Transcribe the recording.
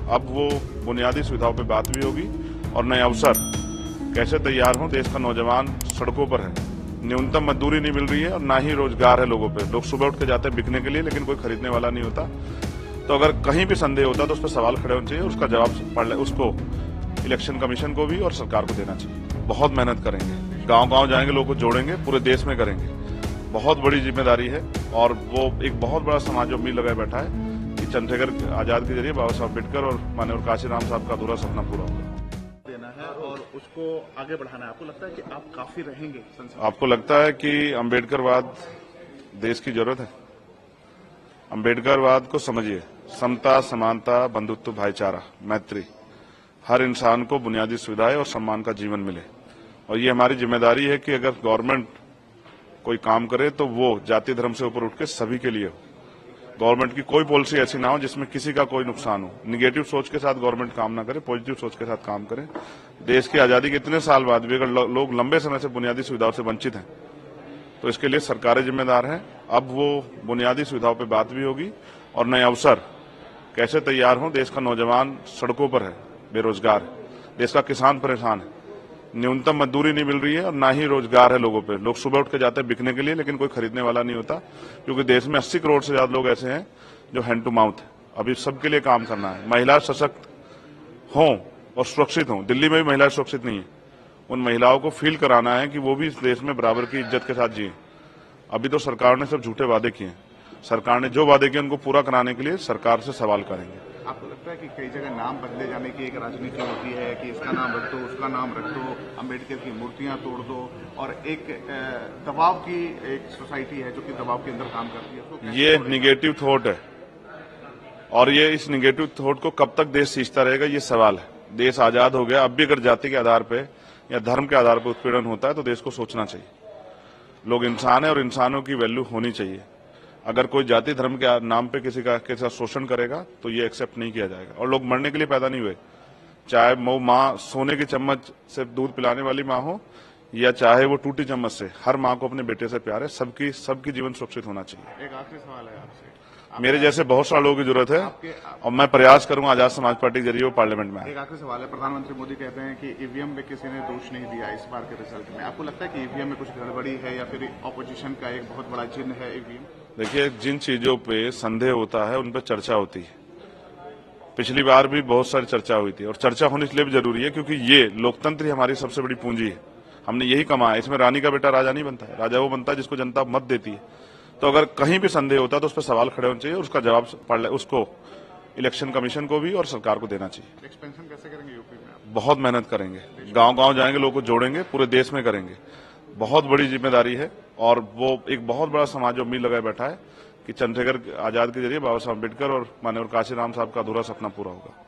अब वो बुनियादी सुविधाओं पे बात भी होगी और नए अवसर कैसे तैयार हों। देश का नौजवान सड़कों पर है, न्यूनतम मजदूरी नहीं मिल रही है और ना ही रोजगार है लोगों पे। लोग सुबह उठ के जाते हैं बिकने के लिए, लेकिन कोई खरीदने वाला नहीं होता। तो अगर कहीं भी संदेह होता तो उस पर सवाल खड़े होने चाहिए, उसका जवाब उसको इलेक्शन कमीशन को भी और सरकार को देना चाहिए। बहुत मेहनत करेंगे, गांव-गांव जाएंगे, लोगों को जोड़ेंगे, पूरे देश में करेंगे। बहुत बड़ी जिम्मेदारी है और वो एक बहुत बड़ा समाज उम्मीद लगाए बैठा है कि चंद्रशेखर आजाद के जरिए बाबा साहब अम्बेडकर और माननीय काशीराम साहब का अधूरा सपना पूरा होगा। देना है और उसको आगे बढ़ाना है। आपको लगता है कि आप काफी रहेंगे संसद? आपको लगता है कि अम्बेडकरवाद देश की जरूरत है? अम्बेडकरवाद को समझिए, समता, समानता, बंधुत्व, भाईचारा, मैत्री, हर इंसान को बुनियादी सुविधाएं और सम्मान का जीवन मिले। और ये हमारी जिम्मेदारी है कि अगर गवर्नमेंट कोई काम करे तो वो जाति धर्म से ऊपर उठ के सभी के लिए हो। गवर्नमेंट की कोई पॉलिसी ऐसी ना हो जिसमें किसी का कोई नुकसान हो। निगेटिव सोच के साथ गवर्नमेंट काम ना करे, पॉजिटिव सोच के साथ काम करे। देश की आजादी के इतने साल बाद भी अगर लोग लंबे समय से बुनियादी सुविधाओं से वंचित हैं तो इसके लिए सरकारें जिम्मेदार हैं। अब वो बुनियादी सुविधाओं पर बात भी होगी और नए अवसर कैसे तैयार हों। देश का नौजवान सड़कों पर है, बेरोजगार है, देश का किसान परेशान है, न्यूनतम मजदूरी नहीं मिल रही है और ना ही रोजगार है लोगों पे। लोग सुबह उठ के जाते हैं बिकने के लिए, लेकिन कोई खरीदने वाला नहीं होता, क्योंकि देश में 80 करोड़ से ज्यादा लोग ऐसे हैं जो हैंड टू माउथ है। अभी सबके लिए काम करना है। महिला सशक्त हों और सुरक्षित हों। दिल्ली में भी महिलाएं सुरक्षित नहीं है। उन महिलाओं को फील कराना है कि वो भी इस देश में बराबर की इज्जत के साथ जिए। अभी तो सरकार ने सब झूठे वादे किए हैं। सरकार ने जो वादे किए उनको पूरा कराने के लिए सरकार से सवाल करेंगे। आपको लगता है कि कई जगह नाम बदले जाने की एक राजनीति होती है कि इसका नाम रख दो, उसका नाम रख दो, अम्बेडकर की मूर्तियां तोड़ दो, और एक दबाव की एक सोसाइटी है जो कि दबाव के अंदर काम करती है? ये निगेटिव थॉट है और ये इस निगेटिव थॉट को कब तक देश सींचता रहेगा, ये सवाल है। देश आजाद हो गया, अब भी अगर जाति के आधार पर या धर्म के आधार पर उत्पीड़न होता है तो देश को सोचना चाहिए। लोग इंसान है और इंसानों की वैल्यू होनी चाहिए। अगर कोई जाति धर्म के नाम पे किसी का शोषण करेगा तो ये एक्सेप्ट नहीं किया जाएगा। और लोग मरने के लिए पैदा नहीं हुए, चाहे वो माँ सोने की चम्मच से दूध पिलाने वाली माँ हो या चाहे वो टूटी चम्मच से। हर माँ को अपने बेटे से प्यार है। सबकी जीवन सुरक्षित होना चाहिए। एक आखिरी सवाल है आपसे। मेरे जैसे बहुत सारे लोगों की जरूरत है और मैं प्रयास करूंगा आजाद समाज पार्टी के जरिए वो पार्लियामेंट में आए। एक आखिरी सवाल है। प्रधानमंत्री मोदी कहते हैं कि ईवीएम में किसी ने दोष नहीं दिया इस बार के रिजल्ट में। आपको लगता है कि ईवीएम में कुछ गड़बड़ी है या फिर ऑपोजिशन का एक बहुत बड़ा चिन्ह है ईवीएम? देखिए, जिन चीजों पे संदेह होता है उन पर चर्चा होती है। पिछली बार भी बहुत सारी चर्चा हुई थी और चर्चा होनी इसलिए भी जरूरी है क्योंकि ये लोकतंत्र ही हमारी सबसे बड़ी पूंजी है। हमने यही कमाया। इसमें रानी का बेटा राजा नहीं बनता है, राजा वो बनता है जिसको जनता मत देती है। तो अगर कहीं भी संदेह होता है तो उस पर सवाल खड़े होने चाहिए, उसका जवाब उसको इलेक्शन कमीशन को भी और सरकार को देना चाहिए। एक्सपेंशन कैसे करेंगे यूपी में? बहुत मेहनत करेंगे, गांव-गांव जाएंगे, लोगों को जोड़ेंगे, पूरे देश में करेंगे। बहुत बड़ी जिम्मेदारी है और वो एक बहुत बड़ा समाज उम्मीद लगाए बैठा है कि चंद्रशेखर आजाद के जरिए बाबा साहब अम्बेडकर और माननीय काशीराम साहब का अधूरा सपना पूरा होगा।